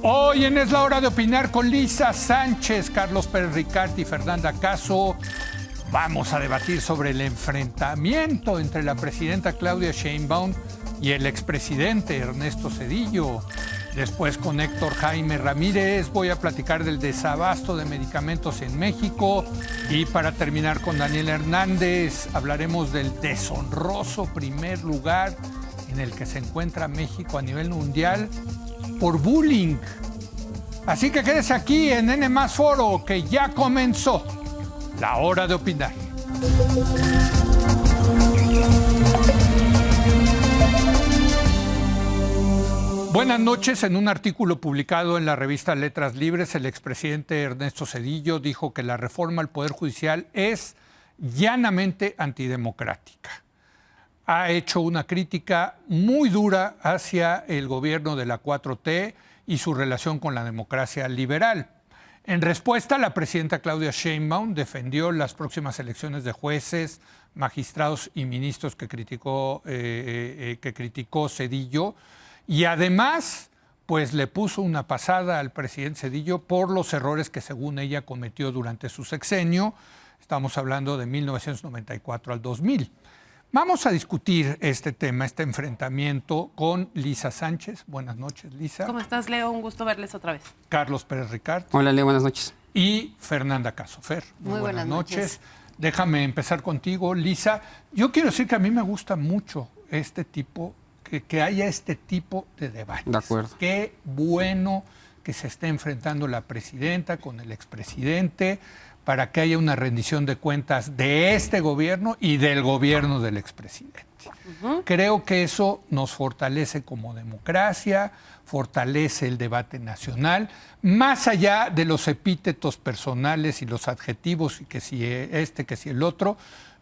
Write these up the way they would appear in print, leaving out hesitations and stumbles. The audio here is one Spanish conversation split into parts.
Hoy en Es la Hora de Opinar con Lisa Sánchez, Carlos Pérez Ricart y Fernanda Caso. Vamos a debatir sobre el enfrentamiento entre la presidenta Claudia Sheinbaum y el expresidente Ernesto Zedillo. Después con Héctor Jaime Ramírez voy a platicar del desabasto de medicamentos en México. Y para terminar con Daniel Hernández hablaremos del deshonroso primer lugar en el que se encuentra México a nivel mundial por bullying. Así que quédese aquí en N+ Foro, que ya comenzó la hora de opinar. Buenas noches. En un artículo publicado en la revista Letras Libres, el expresidente Ernesto Zedillo dijo que la reforma al Poder Judicial es llanamente antidemocrática. Ha hecho una crítica muy dura hacia el gobierno de la 4T y su relación con la democracia liberal. En respuesta, la presidenta Claudia Sheinbaum defendió las próximas elecciones de jueces, magistrados y ministros que criticó Zedillo, y además pues le puso una pasada al presidente Zedillo por los errores que según ella cometió durante su sexenio. Estamos hablando de 1994 al 2000. Vamos a discutir este tema, este enfrentamiento con Lisa Sánchez. Buenas noches, Lisa. ¿Cómo estás, Leo? Un gusto verles otra vez. Carlos Pérez Ricart. Hola, Leo, buenas noches. Y Fernanda Caso. Fer, muy buenas noches. Déjame empezar contigo, Lisa. Yo quiero decir que a mí me gusta mucho este tipo, que haya este tipo de debates. De acuerdo. Qué bueno que se esté enfrentando la presidenta con el expresidente, para que haya una rendición de cuentas de este gobierno y del gobierno del expresidente. Creo que eso nos fortalece como democracia, fortalece el debate nacional, más allá de los epítetos personales y los adjetivos, y que si este, que si el otro.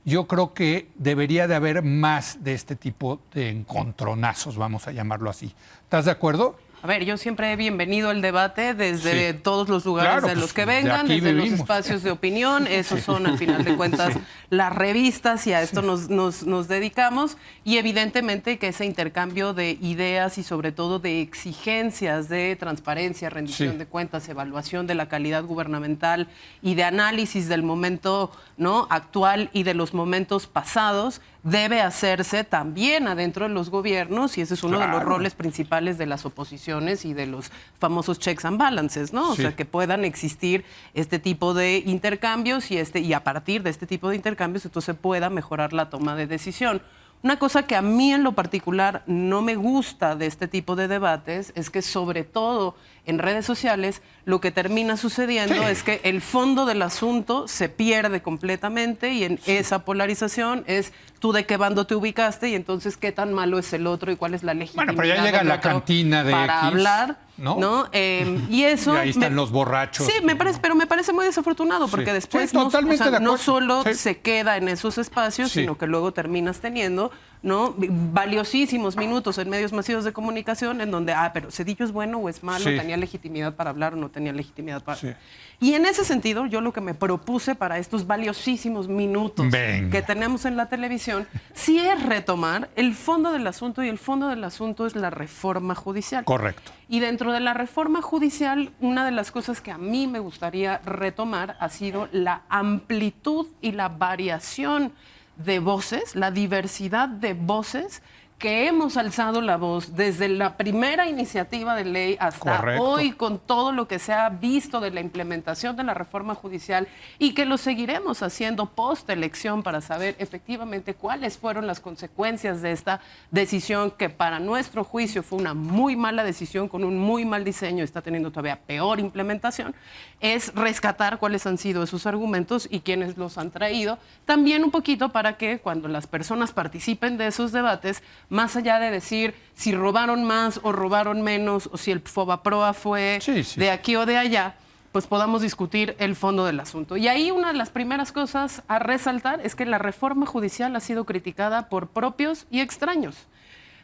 Yo creo que debería de haber más de este tipo de encontronazos, vamos a llamarlo así. ¿Estás de acuerdo? A ver, yo siempre he bienvenido el debate desde todos los lugares, claro, de los que vengan, de desde vivimos. los espacios de opinión. Esos son, al final de cuentas, las revistas, y a esto nos dedicamos. Y evidentemente que ese intercambio de ideas y sobre todo de exigencias de transparencia, rendición de cuentas, evaluación de la calidad gubernamental y de análisis del momento, ¿no?, actual y de los momentos pasados, debe hacerse también adentro de los gobiernos, y ese es uno de los roles principales de las oposiciones y de los famosos checks and balances, ¿no? O sea, que puedan existir este tipo de intercambios y a partir de este tipo de intercambios entonces pueda mejorar la toma de decisión. Una cosa que a mí en lo particular no me gusta de este tipo de debates es que, sobre todo en redes sociales, lo que termina sucediendo es que el fondo del asunto se pierde completamente, y en esa polarización es tú de qué bando te ubicaste y entonces qué tan malo es el otro y cuál es la legitimidad. Bueno, pero ya llega la cantina de para X, hablar, ¿no? Y eso... Y ahí están los borrachos. Sí, pero me parece muy desafortunado, porque después no solo se queda en esos espacios, sino que luego terminas teniendo, ¿no?, valiosísimos minutos en medios masivos de comunicación en donde, pero Zedillo es bueno o es malo, tenía legitimidad para hablar o no tenía legitimidad para hablar. Y en ese sentido, yo lo que me propuse para estos valiosísimos minutos que tenemos en la televisión, sí es retomar el fondo del asunto, y el fondo del asunto es la reforma judicial. Correcto. Y dentro de la reforma judicial, una de las cosas que a mí me gustaría retomar ha sido la amplitud y la variación de voces, la diversidad de voces que hemos alzado la voz desde la primera iniciativa de ley hasta hoy, con todo lo que se ha visto de la implementación de la reforma judicial, y que lo seguiremos haciendo post elección para saber efectivamente cuáles fueron las consecuencias de esta decisión, que para nuestro juicio fue una muy mala decisión con un muy mal diseño, está teniendo todavía peor implementación. Es rescatar cuáles han sido esos argumentos y quiénes los han traído, también un poquito para que cuando las personas participen de esos debates, más allá de decir si robaron más o robaron menos, o si el Fobaproa fue de aquí o de allá, pues podamos discutir el fondo del asunto. Y ahí una de las primeras cosas a resaltar es que la reforma judicial ha sido criticada por propios y extraños.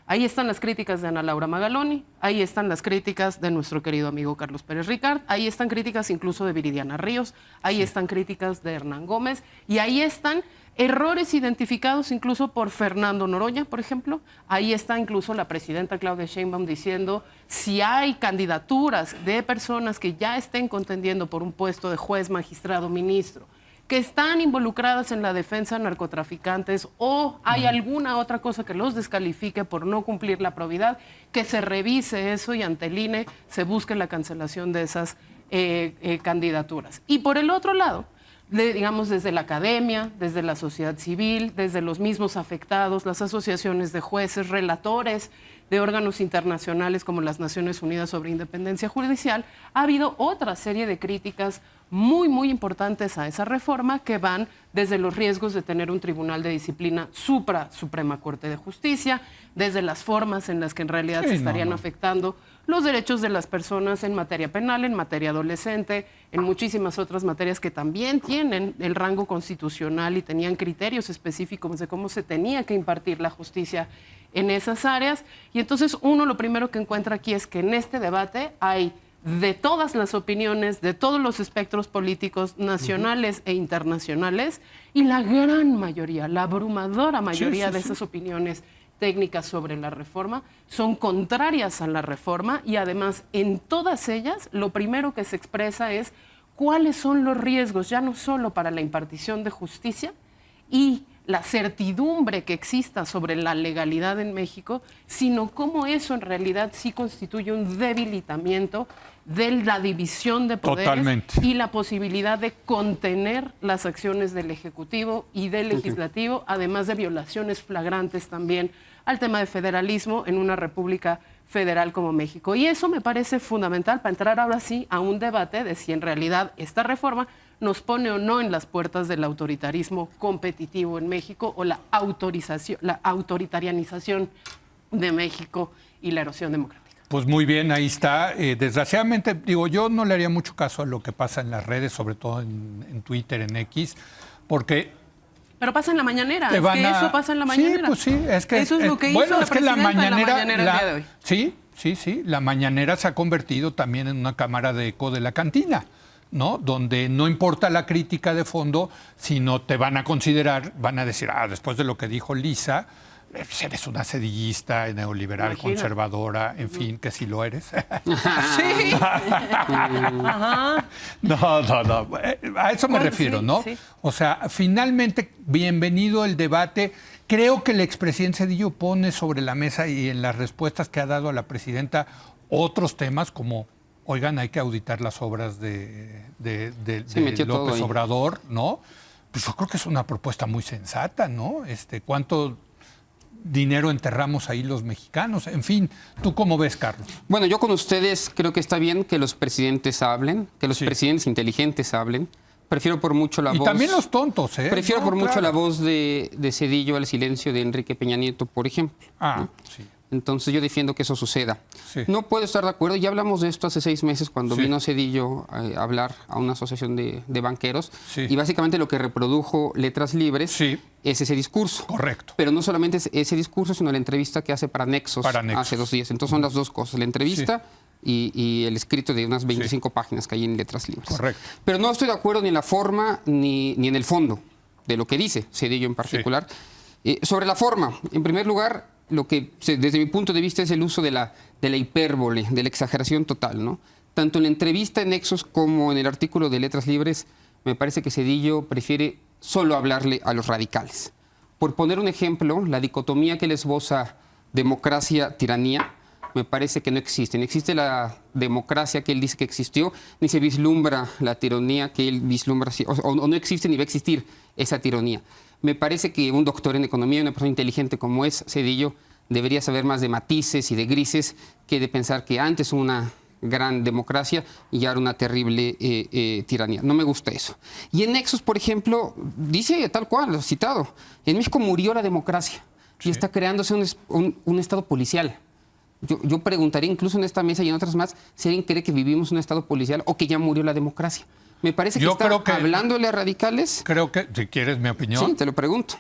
Ahí están las críticas de Ana Laura Magaloni, ahí están las críticas de nuestro querido amigo Carlos Pérez Ricard, ahí están críticas incluso de Viridiana Ríos, ahí están críticas de Hernán Gómez y ahí están errores identificados incluso por Fernando Noroña, por ejemplo. Ahí está incluso la presidenta Claudia Sheinbaum diciendo si hay candidaturas de personas que ya estén contendiendo por un puesto de juez, magistrado, ministro, que están involucradas en la defensa de narcotraficantes o hay alguna otra cosa que los descalifique por no cumplir la probidad, que se revise eso y ante el INE se busque la cancelación de esas candidaturas. Y por el otro lado, digamos desde la academia, desde la sociedad civil, desde los mismos afectados, las asociaciones de jueces, relatores de órganos internacionales como las Naciones Unidas sobre Independencia Judicial, ha habido otra serie de críticas muy importantes a esa reforma que van desde los riesgos de tener un tribunal de disciplina Suprema Corte de Justicia, desde las formas en las que en realidad se estarían afectando los derechos de las personas en materia penal, en materia adolescente, en muchísimas otras materias que también tienen el rango constitucional y tenían criterios específicos de cómo se tenía que impartir la justicia en esas áreas. Y entonces uno lo primero que encuentra aquí es que en este debate hay de todas las opiniones, de todos los espectros políticos nacionales e internacionales, y la gran mayoría, la abrumadora mayoría de esas opiniones técnicas sobre la reforma son contrarias a la reforma y además en todas ellas lo primero que se expresa es cuáles son los riesgos, ya no solo para la impartición de justicia y la certidumbre que exista sobre la legalidad en México, sino cómo eso en realidad sí constituye un debilitamiento de la división de poderes. Totalmente. Y la posibilidad de contener las acciones del Ejecutivo y del Legislativo, además de violaciones flagrantes también al tema de federalismo en una república federal como México. Y eso me parece fundamental para entrar ahora sí a un debate de si en realidad esta reforma nos pone o no en las puertas del autoritarismo competitivo en México o la autoritarianización de México y la erosión democrática. Pues muy bien, ahí está. Desgraciadamente, digo, yo no le haría mucho caso a lo que pasa en las redes, sobre todo en Twitter, en X, porque... Pero pasa en la mañanera, es que eso pasa en la mañanera. Sí, pues sí, es que... Eso es lo que hizo la presidenta en la mañanera el día de hoy. Sí, la mañanera se ha convertido también en una cámara de eco de la cantina, ¿no? Donde no importa la crítica de fondo, sino te van a considerar, van a decir, después de lo que dijo Lisa, eres una sedillista, neoliberal, conservadora, en fin, que sí lo eres. Sí. Ajá. No. A eso me refiero, ¿no? Sí. O sea, finalmente, bienvenido el debate. Creo que el expresidente Zedillo pone sobre la mesa y en las respuestas que ha dado a la presidenta otros temas como, oigan, hay que auditar las obras de López Obrador, ¿no? Pues yo creo que es una propuesta muy sensata, ¿no? ¿Cuánto dinero enterramos ahí los mexicanos? En fin, ¿tú cómo ves, Carlos? Bueno, yo con ustedes creo que está bien que los presidentes hablen, que los presidentes inteligentes hablen. Prefiero por mucho la voz... Y también los tontos, ¿eh? Prefiero mucho la voz de Zedillo al silencio de Enrique Peña Nieto, por ejemplo. ¿No? Sí. Entonces yo defiendo que eso suceda. Sí. No puedo estar de acuerdo. Ya hablamos de esto hace 6 meses cuando vino Zedillo a hablar a una asociación de banqueros. Sí. Y básicamente lo que reprodujo Letras Libres es ese discurso. Correcto. Pero no solamente es ese discurso, sino la entrevista que hace para Nexos hace 2 días. Entonces son las dos cosas. La entrevista y el escrito de unas 25 páginas que hay en Letras Libres. Correcto. Pero no estoy de acuerdo ni en la forma ni en el fondo de lo que dice Zedillo en particular. Sobre la forma, en primer lugar, lo que desde mi punto de vista es el uso de la hipérbole, de la exageración total, ¿no? Tanto en la entrevista en Nexos como en el artículo de Letras Libres, me parece que Zedillo prefiere solo hablarle a los radicales. Por poner un ejemplo, la dicotomía que él esboza democracia-tiranía, me parece que no existe. No existe la democracia que él dice que existió, ni se vislumbra la tiranía que él vislumbra, o no existe ni va a existir esa tiranía. Me parece que un doctor en economía, una persona inteligente como es Zedillo, debería saber más de matices y de grises que de pensar que antes una gran democracia y ya era una terrible tiranía. No me gusta eso. Y en Nexos, por ejemplo, dice tal cual, lo he citado, en México murió la democracia y está creándose un estado policial. Yo preguntaría incluso en esta mesa y en otras más si alguien cree que vivimos en un estado policial o que ya murió la democracia. Me parece que hablándole a radicales... Creo que, si quieres mi opinión... Sí, te lo pregunto.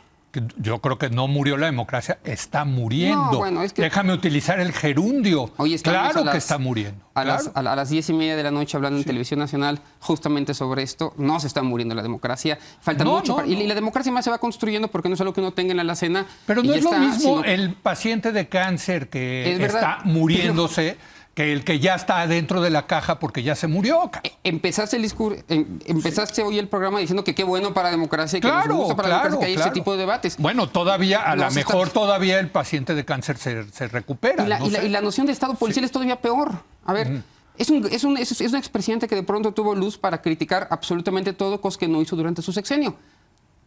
Yo creo que no murió la democracia, está muriendo. No, bueno, es que... Déjame utilizar el gerundio. Hoy estamos claro que está muriendo. A claro. las 10:30 de la noche hablando en Televisión Nacional justamente sobre esto. No se está muriendo la democracia. Falta mucho. Y la democracia más se va construyendo porque no es algo que uno tenga en la alacena. Pero no es lo mismo sino... el paciente de cáncer que Es verdad, está muriéndose que el que ya está dentro de la caja porque ya se murió. Empezaste el discurso, empezaste hoy el programa diciendo que qué bueno para la democracia y que nos gusta para la democracia que hay este tipo de debates. Bueno, todavía, a lo mejor todavía el paciente de cáncer se recupera. Y la noción de Estado policial es todavía peor. A ver, es un expresidente que de pronto tuvo luz para criticar absolutamente todo, cosa que no hizo durante su sexenio.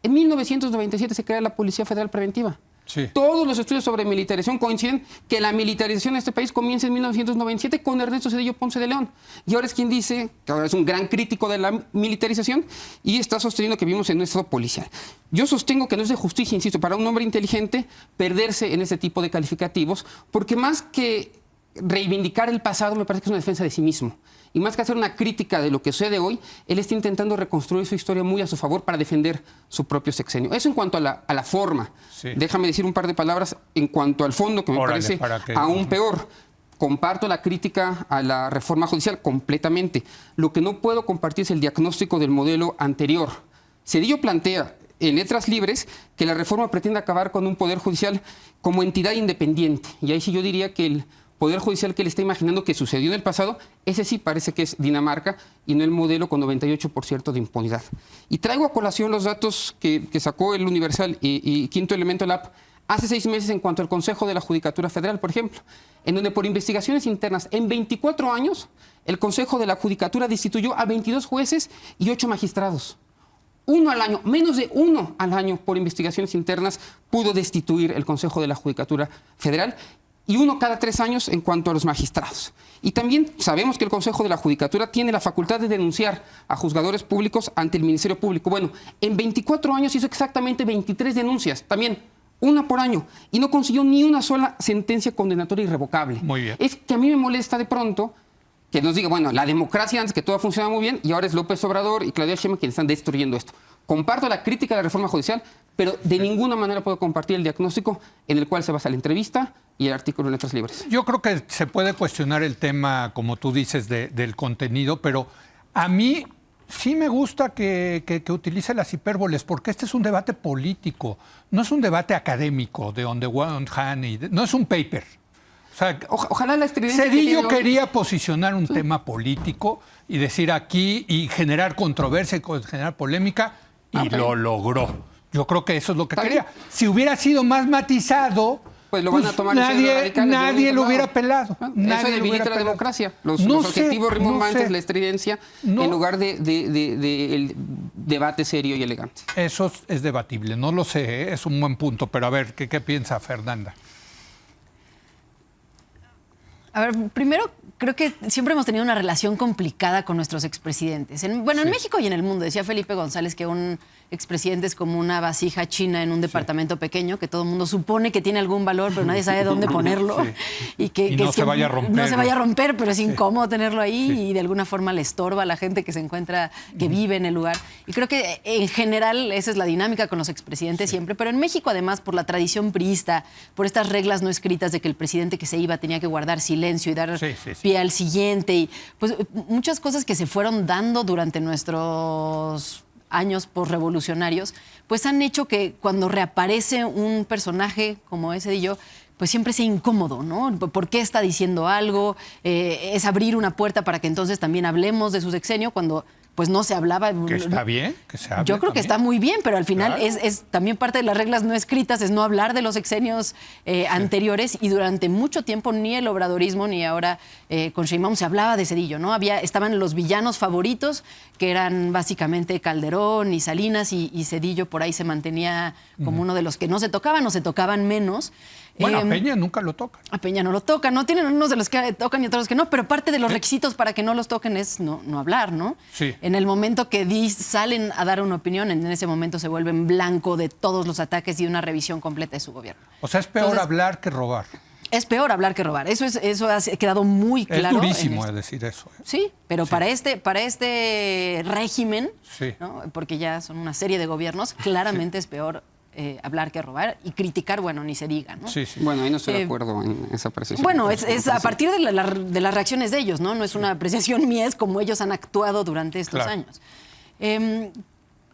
En 1997 se crea la Policía Federal Preventiva. Sí. Todos los estudios sobre militarización coinciden que la militarización en este país comienza en 1997 con Ernesto Zedillo Ponce de León. Y ahora es quien dice que ahora es un gran crítico de la militarización y está sosteniendo que vivimos en un estado policial. Yo sostengo que no es de justicia, insisto, para un hombre inteligente perderse en ese tipo de calificativos, porque más que reivindicar el pasado me parece que es una defensa de sí mismo. Y más que hacer una crítica de lo que sucede hoy, él está intentando reconstruir su historia muy a su favor para defender su propio sexenio. Eso en cuanto a la forma. Sí. Déjame decir un par de palabras en cuanto al fondo, que me parece aún peor. Comparto la crítica a la reforma judicial completamente. Lo que no puedo compartir es el diagnóstico del modelo anterior. Zedillo plantea en Letras Libres que la reforma pretende acabar con un poder judicial como entidad independiente. Y ahí sí yo diría que el poder judicial que él está imaginando que sucedió en el pasado, ese sí parece que es Dinamarca y no el modelo con 98% de impunidad. Y traigo a colación los datos que sacó el Universal y Quinto Elemento Lab hace 6 meses en cuanto al Consejo de la Judicatura Federal, por ejemplo, en donde por investigaciones internas, en 24 años, el Consejo de la Judicatura destituyó a 22 jueces y 8 magistrados. 1 al año, menos de 1 al año por investigaciones internas pudo destituir el Consejo de la Judicatura Federal. Y 1 cada 3 años en cuanto a los magistrados. Y también sabemos que el Consejo de la Judicatura tiene la facultad de denunciar a juzgadores públicos ante el Ministerio Público. Bueno, en 24 años hizo exactamente 23 denuncias, también 1 por año, y no consiguió ni una sola sentencia condenatoria irrevocable. Muy bien. Es que a mí me molesta de pronto que nos diga, bueno, la democracia antes que todo funciona muy bien y ahora es López Obrador y Claudia Sheinbaum quienes están destruyendo esto. Comparto la crítica a la reforma judicial, pero de ninguna manera puedo compartir el diagnóstico en el cual se basa la entrevista y el artículo en Letras Libres. Yo creo que se puede cuestionar el tema, como tú dices, del contenido, pero a mí sí me gusta que utilice las hipérboles, porque este es un debate político, no es un debate académico de on the one hand, no es un paper. O sea, ojalá la estridencia Zedillo quería posicionar un tema político y decir aquí y generar controversia y generar polémica y lo logró. Yo creo que eso es lo que quería. Si hubiera sido más matizado, pues lo van a tomar nadie lo hubiera pelado. Eso debilita la democracia. Los objetivos rimbombantes, la estridencia, en lugar de el debate serio y elegante. Eso es debatible, no lo sé, es un buen punto, pero a ver, ¿qué piensa Fernanda? A ver, primero, creo que siempre hemos tenido una relación complicada con nuestros expresidentes. En México y en el mundo. Decía Felipe González que un expresidente es como una vasija china en un departamento pequeño, que todo el mundo supone que tiene algún valor, pero nadie sabe dónde ponerlo. Y que no se vaya a romper. No se vaya a romper, pero es incómodo tenerlo ahí y de alguna forma le estorba a la gente que se encuentra, que vive en el lugar. Y creo que en general esa es la dinámica con los expresidentes siempre. Pero en México, además, por la tradición priista, por estas reglas no escritas de que el presidente que se iba tenía que guardar silencio y dar pie al siguiente. Y pues muchas cosas que se fueron dando durante nuestros años posrevolucionarios, pues han hecho que cuando reaparece un personaje como ese Zedillo, pues siempre sea incómodo, ¿no? ¿Por qué está diciendo algo? Es abrir una puerta para que entonces también hablemos de su sexenio cuando pues no se hablaba. Que está bien, que se hable. Yo creo que está muy bien, pero al final es también parte de las reglas no escritas, es no hablar de los sexenios anteriores, y durante mucho tiempo ni el obradorismo ni ahora con Sheinbaum se hablaba de Zedillo, ¿no? Estaban los villanos favoritos, que eran básicamente Calderón y Salinas, y Zedillo por ahí se mantenía como uno de los que no se tocaban o se tocaban menos. Bueno, a Peña nunca lo tocan. A Peña no lo tocan, ¿no? Tienen unos de los que tocan y otros que no, pero parte de los requisitos para que no los toquen es no hablar, ¿no? Sí. En el momento que salen a dar una opinión, en ese momento se vuelven blanco de todos los ataques y una revisión completa de su gobierno. O sea, es peor hablar que robar. Es peor hablar que robar. Eso ha quedado muy claro. Es durísimo decir eso. Sí, pero para este régimen, sí, ¿no? Porque ya son una serie de gobiernos, claramente es peor hablar que robar, y criticar, bueno, ni se diga, ¿no? Sí, sí. Bueno, ahí no estoy de acuerdo en esa apreciación. Bueno, es a partir de las reacciones de ellos, ¿no? No es una apreciación mía, es como ellos han actuado durante estos años.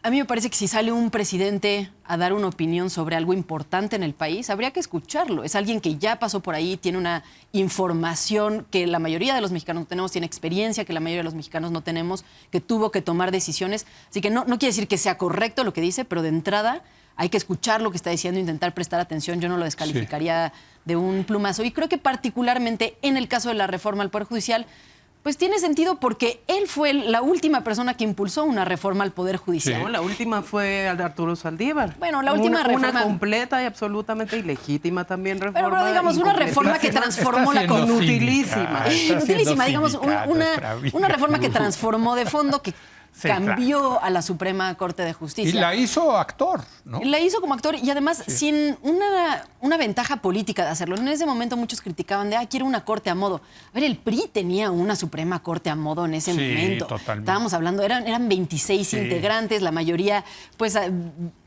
A mí me parece que si sale un presidente a dar una opinión sobre algo importante en el país, habría que escucharlo. Es alguien que ya pasó por ahí, tiene una información que la mayoría de los mexicanos no tenemos, tiene experiencia que la mayoría de los mexicanos no tenemos, que tuvo que tomar decisiones. Así que no quiere decir que sea correcto lo que dice, pero de entrada hay que escuchar lo que está diciendo, intentar prestar atención. Yo no lo descalificaría de un plumazo. Y creo que particularmente en el caso de la reforma al Poder Judicial, pues tiene sentido porque él fue la última persona que impulsó una reforma al Poder Judicial. No, la última fue Arturo Saldívar. Bueno, la última reforma... Una completa y absolutamente ilegítima también reforma. Pero digamos, una reforma que transformó la... Inutilísima. Inutilísima, digamos, una reforma que transformó de fondo, que cambió a la Suprema Corte de Justicia. Y la hizo actor, ¿no? La hizo como actor y además sin una ventaja política de hacerlo. En ese momento muchos criticaban de, quiero una corte a modo. A ver, el PRI tenía una Suprema Corte a modo en ese momento. Totalmente. Estábamos hablando, eran 26 integrantes, la mayoría pues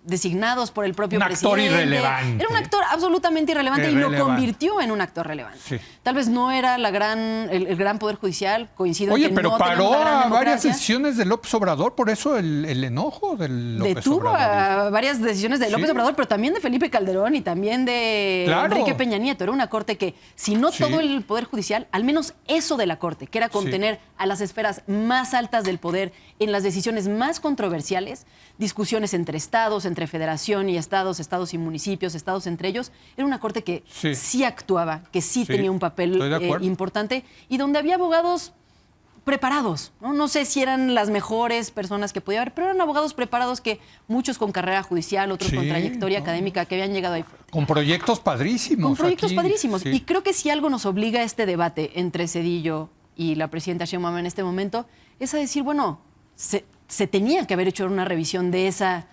designados por el propio presidente. Un actor irrelevante. Era un actor absolutamente irrelevante y lo convirtió en un actor relevante. Sí. Tal vez no era el gran Poder Judicial, coincido en que pero no paró a varias democracia. decisiones de López Obrador, por eso el enojo del López Detuvo Obrador. a varias decisiones de López Obrador, pero también de Felipe Calderón y también de Enrique Peña Nieto. Era una corte que, si no todo el Poder Judicial, al menos eso de la corte, que era contener a las esferas más altas del poder en las decisiones más controversiales, discusiones entre estados, entre federación y estados, estados y municipios, estados entre ellos, era una corte que sí actuaba, que sí tenía un papel importante y donde había abogados preparados, ¿no? No sé si eran las mejores personas que podía haber, pero eran abogados preparados que muchos con carrera judicial, otros con trayectoria académica que habían llegado ahí fuerte. Con proyectos padrísimos. Con proyectos padrísimos. Y creo que si algo nos obliga a este debate entre Zedillo y la presidenta Sheinbaum en este momento, es a decir, bueno, se tenía que haber hecho una revisión de esa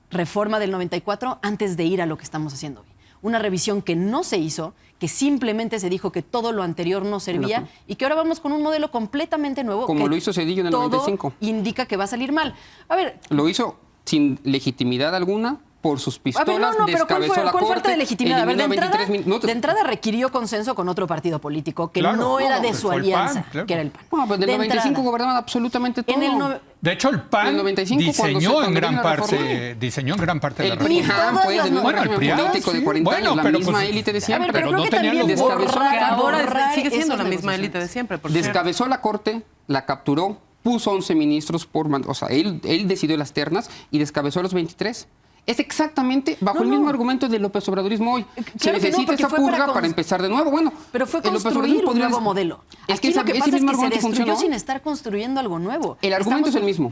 reforma del 94 antes de ir a lo que estamos haciendo hoy. Una revisión que no se hizo, que simplemente se dijo que todo lo anterior no servía y que ahora vamos con un modelo completamente nuevo. Como lo hizo Zedillo en el 95. Indica que va a salir mal. A ver. Lo hizo sin legitimidad alguna, por sus pistolas, descabezó la ¿cuál corte, falta de legitimidad? A ver, de entrada requirió consenso con otro partido político que no era de su alianza, que era el PAN. Bueno, pues en el 95 gobernaban absolutamente todo. De hecho, el PAN diseñó en gran parte de la reforma. Pues, el mismo régimen político de 40 años, la misma élite de siempre. Pero no tenían los ahora sigue siendo la misma élite de siempre. Descabezó la corte, la capturó, puso 11 ministros o sea, él decidió las ternas y descabezó a los 23. Es exactamente bajo el mismo argumento del López Obradorismo hoy. Se necesita esa purga para empezar de nuevo. Bueno, pero fue construir un nuevo modelo. Es que ese mismo argumento se destruyó funcionó sin estar construyendo algo nuevo. El argumento es el mismo.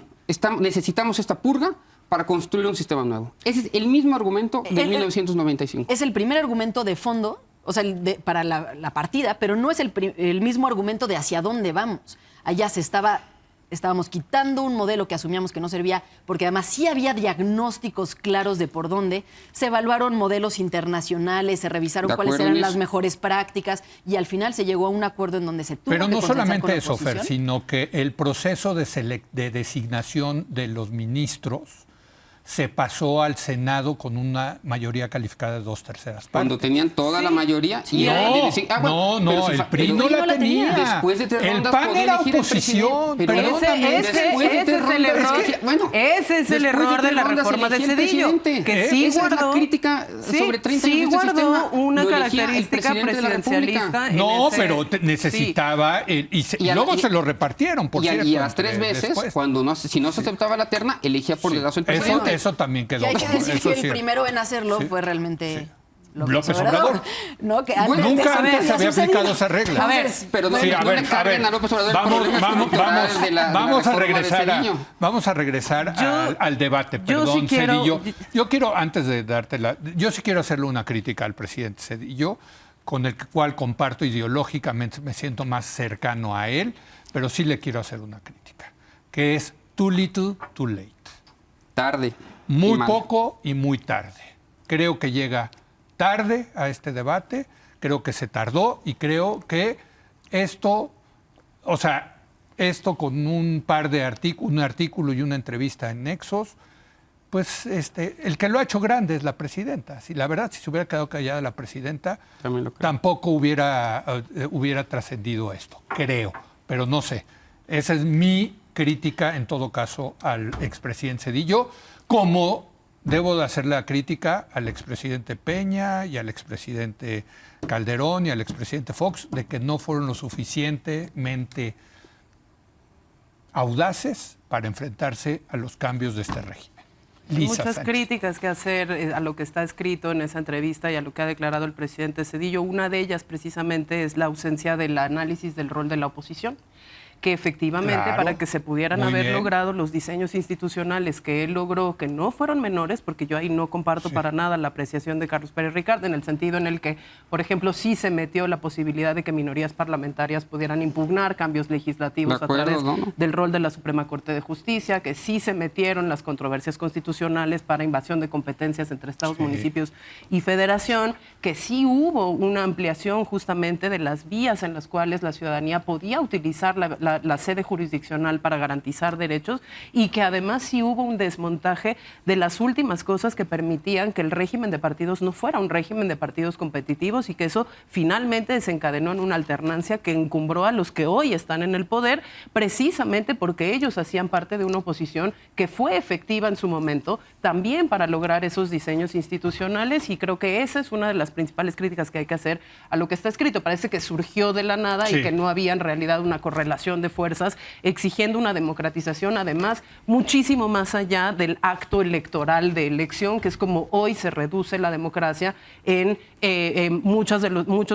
Necesitamos esta purga para construir un sistema nuevo. Ese es el mismo argumento de 1995. Es el primer argumento de fondo, o sea, para la partida, pero no es el mismo argumento de hacia dónde vamos. Allá estábamos quitando un modelo que asumíamos que no servía, porque además sí había diagnósticos claros de por dónde. Se evaluaron modelos internacionales, se revisaron cuáles eran las mejores prácticas y al final se llegó a un acuerdo en donde se tuvo Pero que no consensar con la solamente eso, Fer, oposición. sino que el proceso de designación de los ministros se pasó al Senado con una mayoría calificada de 2/3 partes. Cuando tenían toda la mayoría. No, el PRI no la tenía. Después de 3 el rondas PAN podía era elegir oposición. Ese es el error de la reforma de Zedillo. Que sí guardó crítica sobre 30 años de este sistema. Una característica presidencialista. No, pero necesitaba, y luego se lo repartieron, por cierto. Y a las 3 veces, si no se aceptaba la terna, elegía por dedazo el presidente. Eso también quedó. Y hay que decir que el primero en hacerlo fue realmente López Obrador. ¿No? Que Nunca antes había aplicado esa regla. A ver, pero no le carguen a López Obrador. Vamos a regresar al debate. Perdón, Zedillo. Yo quiero, antes de dártela, yo sí quiero hacerle una crítica al presidente Zedillo, con el cual comparto ideológicamente, me siento más cercano a él, pero sí le quiero hacer una crítica, que es too little, too late. Tarde. Muy poco y muy tarde. Creo que llega tarde a este debate, creo que se tardó y creo que esto con un par de un artículo y una entrevista en Nexos, pues el que lo ha hecho grande es la presidenta. Si la verdad, si se hubiera quedado callada la presidenta, tampoco hubiera trascendido esto, creo, pero no sé. Esa es mi crítica, en todo caso, al expresidente Zedillo, como debo de hacer la crítica al expresidente Peña y al expresidente Calderón y al expresidente Fox, de que no fueron lo suficientemente audaces para enfrentarse a los cambios de este régimen. Lisa Muchas Sánchez. críticas que hacer a lo que está escrito en esa entrevista y a lo que ha declarado el presidente Zedillo. Una de ellas precisamente es la ausencia del análisis del rol de la oposición, que efectivamente Claro, para que se pudieran muy haber bien. logrado los diseños institucionales que él logró, que no fueron menores, porque yo ahí no comparto para nada la apreciación de Carlos Pérez Ricard, en el sentido en el que, por ejemplo, sí se metió la posibilidad de que minorías parlamentarias pudieran impugnar cambios legislativos De acuerdo, a través ¿no? del rol de la Suprema Corte de Justicia, que sí se metieron las controversias constitucionales para invasión de competencias entre estados, municipios y federación, que sí hubo una ampliación justamente de las vías en las cuales la ciudadanía podía utilizar la sede jurisdiccional para garantizar derechos, y que además sí hubo un desmontaje de las últimas cosas que permitían que el régimen de partidos no fuera un régimen de partidos competitivos, y que eso finalmente desencadenó en una alternancia que encumbró a los que hoy están en el poder, precisamente porque ellos hacían parte de una oposición que fue efectiva en su momento también para lograr esos diseños institucionales, y creo que esa es una de las principales críticas que hay que hacer a lo que está escrito. Parece que surgió de la nada Sí. y que no había en realidad una correlación de fuerzas, exigiendo una democratización, además, muchísimo más allá del acto electoral de elección, que es como hoy se reduce la democracia en muchos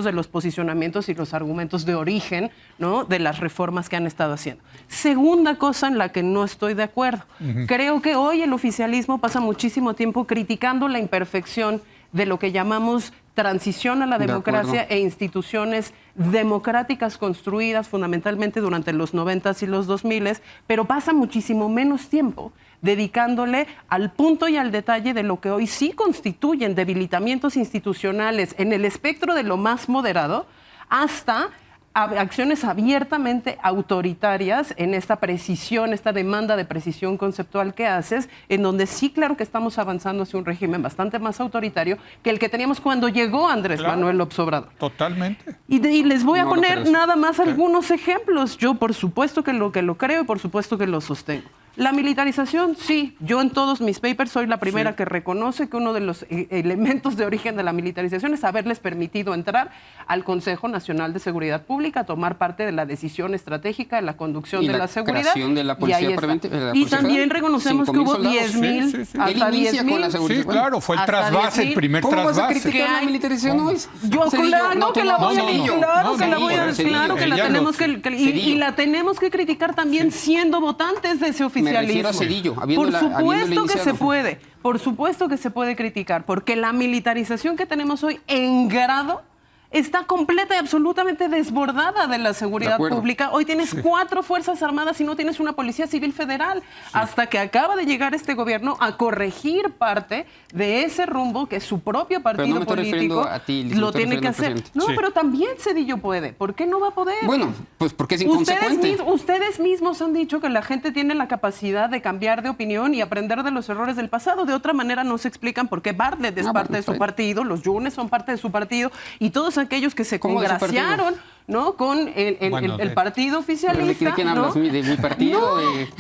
de los posicionamientos y los argumentos de origen, ¿no?, de las reformas que han estado haciendo. Segunda cosa en la que no estoy de acuerdo. Creo que hoy el oficialismo pasa muchísimo tiempo criticando la imperfección de lo que llamamos transición a la De democracia acuerdo. e instituciones democráticas construidas fundamentalmente durante los 90s y los 2000s, pero pasa muchísimo menos tiempo dedicándole al punto y al detalle de lo que hoy sí constituyen debilitamientos institucionales en el espectro de lo más moderado, hasta acciones abiertamente autoritarias en esta precisión, esta demanda de precisión conceptual que haces, en donde sí, claro que estamos avanzando hacia un régimen bastante más autoritario que el que teníamos cuando llegó Andrés Claro. Manuel López Obrador. Totalmente. Y les voy a No lo poner crees. nada más algunos ejemplos. Yo, por supuesto que lo creo y por supuesto que lo sostengo. La militarización, sí. Yo en todos mis papers soy la primera que reconoce que uno de los elementos de origen de la militarización es haberles permitido entrar al Consejo Nacional de Seguridad Pública, a tomar parte de la decisión estratégica de la conducción Y de la la seguridad. creación de la Y Policía ahí está. Preventiva, de la Y Policía también Federal. reconocemos que 5,000 hubo soldados. 10,000, Sí, sí, sí. Él hasta inicia 10,000. con la seguridad. Sí, claro, fue el Hasta trasvase, el 10,000. primer ¿Cómo vas a trasvase. criticar Que la hay- militarización hoy? Yo Cedillo, claro no que la voy a Cedillo. claro que la Cedillo, voy a Cedillo. claro que la Ella tenemos lo- y la tenemos que criticar también siendo votantes de ese oficialismo. refiero a Cedillo, Por habiéndola supuesto que se iniciado. puede, por supuesto que se puede criticar, porque la militarización que tenemos hoy en grado está completa y absolutamente desbordada de la De seguridad acuerdo. pública. Hoy tienes 4 fuerzas armadas y no tienes una policía civil federal. Hasta que acaba de llegar este gobierno a corregir parte de ese rumbo que su propio partido no me estoy refiriendo político a ti, Liz, me lo estoy tiene que refiriendo al hacer. presidente. No, Sí. pero también Zedillo puede. ¿Por qué no va a poder? Bueno, pues porque es Ustedes, inconsecuente. ustedes mismos han dicho que la gente tiene la capacidad de cambiar de opinión y aprender de los errores del pasado. De otra manera no se explican por qué Bartlett es parte de su partido, los Yunes son parte de su partido, y todos aquellos que se ¿Cómo de su partido? congraciaron, ¿no?, con Bueno, el partido ¿De oficialista. quién ¿no? hablas? ¿De mi partido?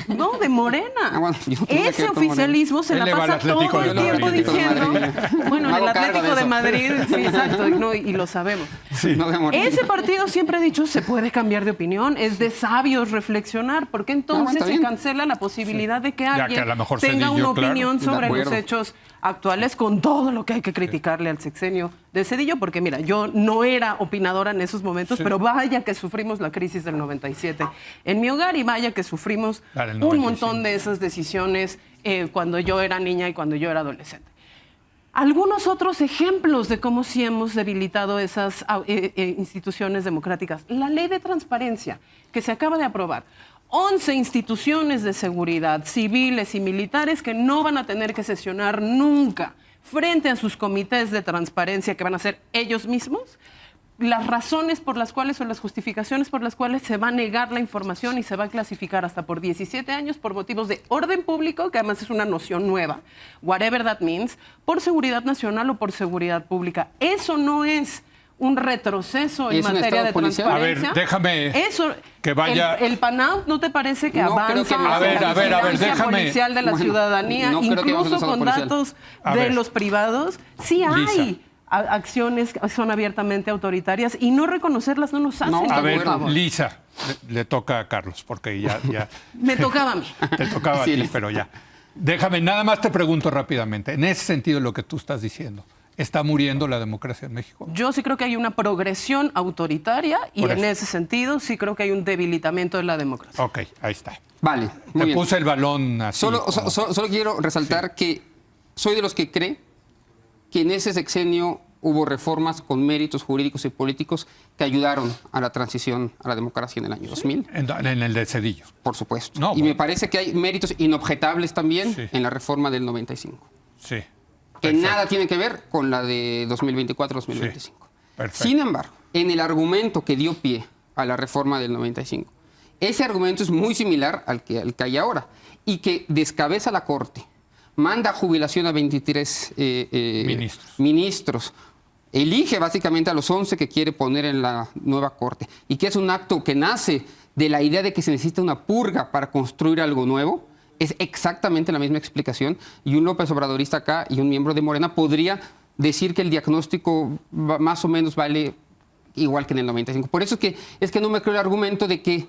No, de Morena. Bueno, yo no tengo que Ese ver con Morena. oficialismo se Él la le va al pasa Atlético todo de el Madrid. tiempo Atlético de diciendo, Madrid. bueno, Me el hago cargo Atlético de de eso. Madrid, sí, exacto, no, y lo sabemos. No de Morena. Ese partido siempre ha dicho se puede cambiar de opinión, es de sabios reflexionar, porque entonces está se bien. cancela la posibilidad de que Ya alguien que a lo mejor tenga Zedillo, una claro. opinión De sobre los acuerdo. hechos actuales, con todo lo que hay que criticarle al sexenio de Zedillo, porque mira, yo no era opinadora en esos momentos, pero vaya que sufrimos la crisis del 97 en mi hogar, y vaya que sufrimos La del un 95. montón de esas decisiones cuando yo era niña y cuando yo era adolescente. Algunos otros ejemplos de cómo sí hemos debilitado esas instituciones democráticas. La ley de transparencia que se acaba de aprobar. 11 instituciones de seguridad, civiles y militares, que no van a tener que sesionar nunca frente a sus comités de transparencia, que van a ser ellos mismos, las razones por las cuales o las justificaciones por las cuales se va a negar la información y se va a clasificar hasta por 17 años por motivos de orden público, que además es una noción nueva, whatever that means, por seguridad nacional o por seguridad pública. Eso no es un retroceso en materia de transparencia. A ver, déjame eso, que vaya... El PAN-AUT, ¿no te parece que No, avanza creo que no. hacia A ver, la vigilancia déjame. policial de la ciudadanía, no creo que incluso avance con policial. datos A de ver. los privados? Sí hay Lisa. acciones que son abiertamente autoritarias y no reconocerlas no nos hace. No, A de ver, acuerdo. Lisa, le toca a Carlos, porque ya Me tocaba a mí. te tocaba a Sí, ti, Lisa. pero ya. Déjame, nada más te pregunto rápidamente. En ese sentido, lo que tú estás diciendo, ¿está muriendo la democracia en México? Yo sí creo que hay una progresión autoritaria y Por en eso. ese sentido sí creo que hay un debilitamiento de la democracia. Ok, ahí está. Vale, muy Te bien. puse el balón así. Solo como- quiero resaltar que soy de los que cree que en ese sexenio hubo reformas con méritos jurídicos y políticos que ayudaron a la transición a la democracia en el año 2000, en el de Cedillo. por supuesto. No, y bueno. me parece que hay méritos inobjetables también Sí. en la reforma del 95, Sí. que Perfecto. nada tiene que ver con la de 2024-2025. Perfecto. Sin embargo, en el argumento que dio pie a la reforma del 95, ese argumento es muy similar al que hay ahora y que descabeza la Corte, manda a jubilación a 23 ministros, elige básicamente a los 11 que quiere poner en la nueva Corte y que es un acto que nace de la idea de que se necesita una purga para construir algo nuevo. Es exactamente la misma explicación y un López Obradorista acá y un miembro de Morena podría decir que el diagnóstico más o menos vale igual que en el 95. Por eso es que no me creo el argumento de que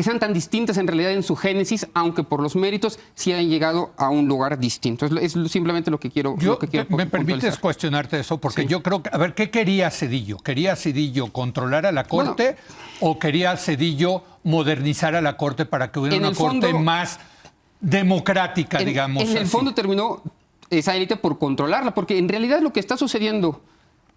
sean tan distintas en realidad en su génesis, aunque por los méritos sí han llegado a un lugar distinto. Es simplemente lo que quiero ¿Me permites puntualizar. cuestionarte eso? Porque Sí. yo creo que, a ver, ¿qué quería Cedillo? ¿Quería Cedillo controlar a la Corte o quería Cedillo modernizar a la Corte para que hubiera En una el Corte fondo- más democrática, digamos? En el así? fondo terminó esa élite por controlarla, porque en realidad lo que está sucediendo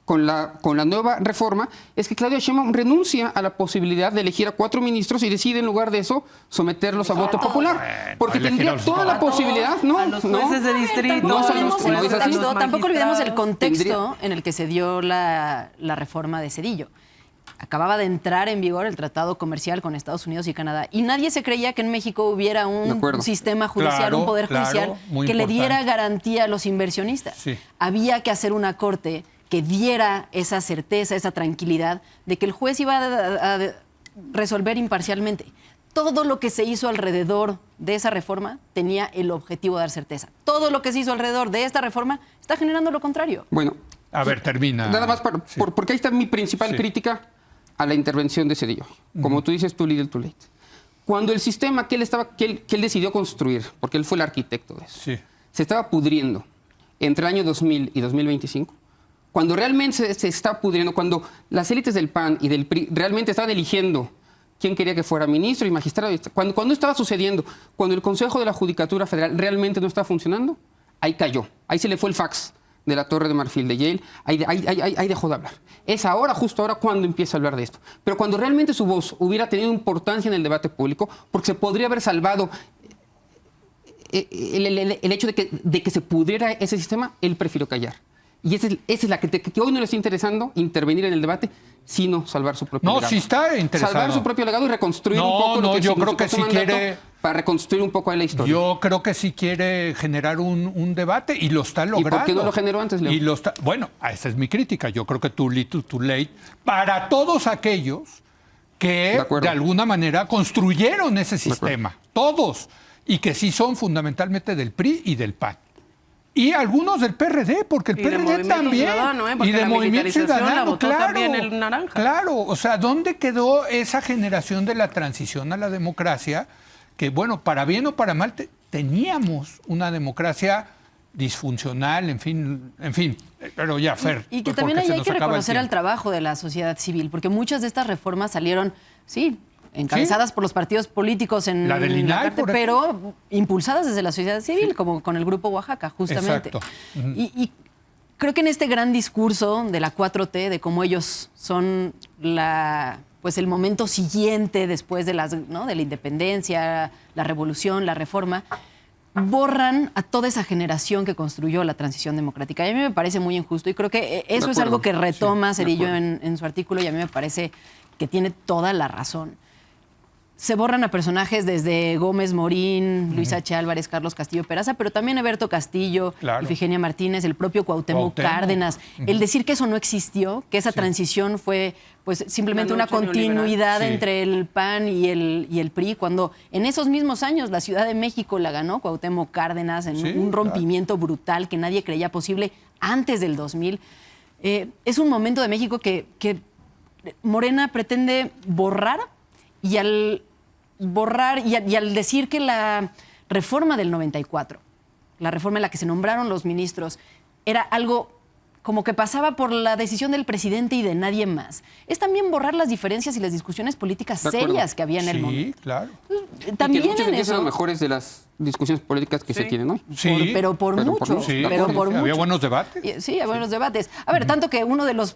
con la nueva reforma es que Claudia Sheinbaum renuncia a la posibilidad de elegir a 4 ministros y decide en lugar de eso someterlos a voto popular. Porque elegir tendría a los toda la cuatro. posibilidad. No, A los no. jueces de distrito, No, a son los los- no es jueces, a así. los Tampoco olvidemos el magistrados. contexto en el que se dio la reforma de Cedillo. Acababa de entrar en vigor el tratado comercial con Estados Unidos y Canadá y nadie se creía que en México hubiera De un acuerdo. sistema judicial, Claro, un poder claro, judicial muy que le diera importante. garantía a los inversionistas. Sí. Había que hacer una corte que diera esa certeza, esa tranquilidad de que el juez iba a resolver imparcialmente. Todo lo que se hizo alrededor de esa reforma tenía el objetivo de dar certeza. Todo lo que se hizo alrededor de esta reforma está generando lo contrario. Bueno, A ver, termina. nada más Sí. porque ahí está mi principal Sí. crítica a la intervención de Cedillo. Como tú dices, too little, too late. Cuando el sistema que él decidió construir, porque él fue el arquitecto de eso, Sí. se estaba pudriendo entre el año 2000 y 2025, cuando realmente se está pudriendo, cuando las élites del PAN y del PRI realmente estaban eligiendo quién quería que fuera ministro y magistrado, cuando estaba sucediendo, cuando el Consejo de la Judicatura Federal realmente no estaba funcionando, ahí cayó, ahí se le fue el fax de la Torre de Marfil de Yale, ahí dejó de hablar. Es ahora, justo ahora, cuando empieza a hablar de esto. Pero cuando realmente su voz hubiera tenido importancia en el debate público, porque se podría haber salvado el hecho de que se pudriera ese sistema, él prefirió callar. Y esa es la que hoy no le está interesando intervenir en el debate, sino salvar su propio No, legado. sí está interesado. Salvar su propio legado y reconstruir No, un poco no, lo que yo creo significó que su sí mandato quiere- para reconstruir un poco de la historia. Yo creo que sí quiere generar un debate y lo está logrando. por qué no lo generó antes, Leo? Y lo está, bueno, esa es mi crítica. Yo creo que too little, too late para todos aquellos De que acuerdo. de alguna manera construyeron ese sistema. Todos. Y que sí son fundamentalmente del PRI y del PAN. Y algunos del PRD, porque el Y de PRD Movimiento también. Ciudadano, porque y de la Movimiento militarización la Ciudadano, votó claro. también el naranja. Claro, o sea, ¿dónde quedó esa generación de la transición a la democracia? Que, bueno, para bien o para mal, teníamos una democracia disfuncional, en fin, pero ya, Fer. Y que porque también ahí se hay nos que acaba el reconocer el tiempo. trabajo de la sociedad civil, porque muchas de estas reformas salieron, sí, encabezadas por los partidos políticos en La del INAI, parte, por pero impulsadas desde la sociedad civil, como con el Grupo Oaxaca, justamente. Exacto. Y creo que en este gran discurso de la 4T, de cómo ellos son pues el momento siguiente después de, de la independencia, la revolución, la reforma, borran a toda esa generación que construyó la transición democrática. Y a mí me parece muy injusto y creo que eso es algo que retoma Zedillo en su artículo y a mí me parece que tiene toda la razón. Se borran a personajes desde Gómez Morín, Luis H. Álvarez, Carlos Castillo Peraza, pero también Eberto Castillo, Ifigenia Martínez, el propio Cuauhtémoc Cárdenas. El decir que eso no existió, que esa transición fue pues simplemente una continuidad entre el PAN y el PRI, cuando en esos mismos años la Ciudad de México la ganó Cuauhtémoc Cárdenas en un rompimiento brutal que nadie creía posible antes del 2000. Es un momento de México que Morena pretende borrar y al decir que la reforma del 94, la reforma en la que se nombraron los ministros, era algo como que pasaba por la decisión del presidente y de nadie más, es también borrar las diferencias y las discusiones políticas serias que había en el momento. Sí, claro. También y que muchos en de eso son los mejores de las discusiones políticas que se tienen, ¿no? Sí, pero por mucho. Había buenos debates. Sí, había buenos debates. A ver, tanto que uno de los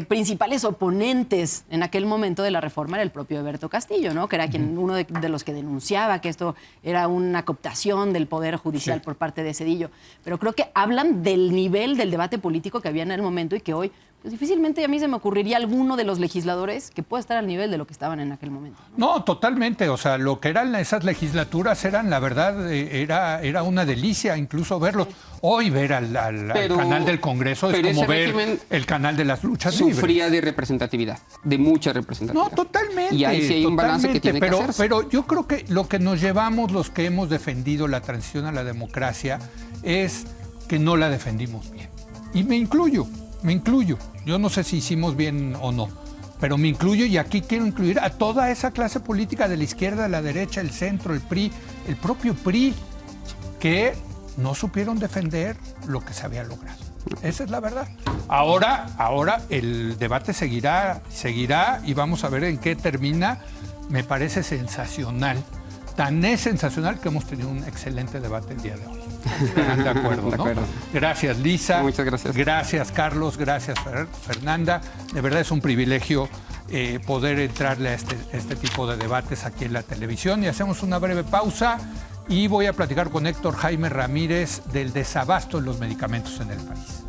principales oponentes en aquel momento de la reforma era el propio Eberto Castillo, ¿no? Que era uno de los que denunciaba que esto era una cooptación del Poder Judicial por parte de Zedillo. Pero creo que hablan del nivel del debate político que había en el momento y que hoy pues, difícilmente a mí se me ocurriría alguno de los legisladores que pueda estar al nivel de lo que estaban en aquel momento. No, totalmente. O sea, lo que eran esas legislaturas eran, la verdad, era una delicia incluso verlos. Hoy ver al canal del Congreso es como ver el canal de las luchas sufría libres. de representatividad, de mucha representatividad. No, totalmente. Y ahí sí hay un balance que tiene que hacerse. Pero yo creo que lo que nos llevamos los que hemos defendido la transición a la democracia es que no la defendimos bien. Y me incluyo. Yo no sé si hicimos bien o no, pero me incluyo y aquí quiero incluir a toda esa clase política de la izquierda, de la derecha, el centro, el PRI, el propio PRI, que no supieron defender lo que se había logrado. Esa es la verdad. Ahora el debate seguirá y vamos a ver en qué termina. Me parece sensacional. Tan es sensacional que hemos tenido un excelente debate el día de hoy. ¿Están de acuerdo, no? Gracias, Lisa. Muchas gracias. Gracias, Carlos. Gracias, Fernanda. De verdad es un privilegio poder entrarle a este tipo de debates aquí en la televisión. Y hacemos una breve pausa y voy a platicar con Héctor Jaime Ramírez del desabasto de los medicamentos en el país.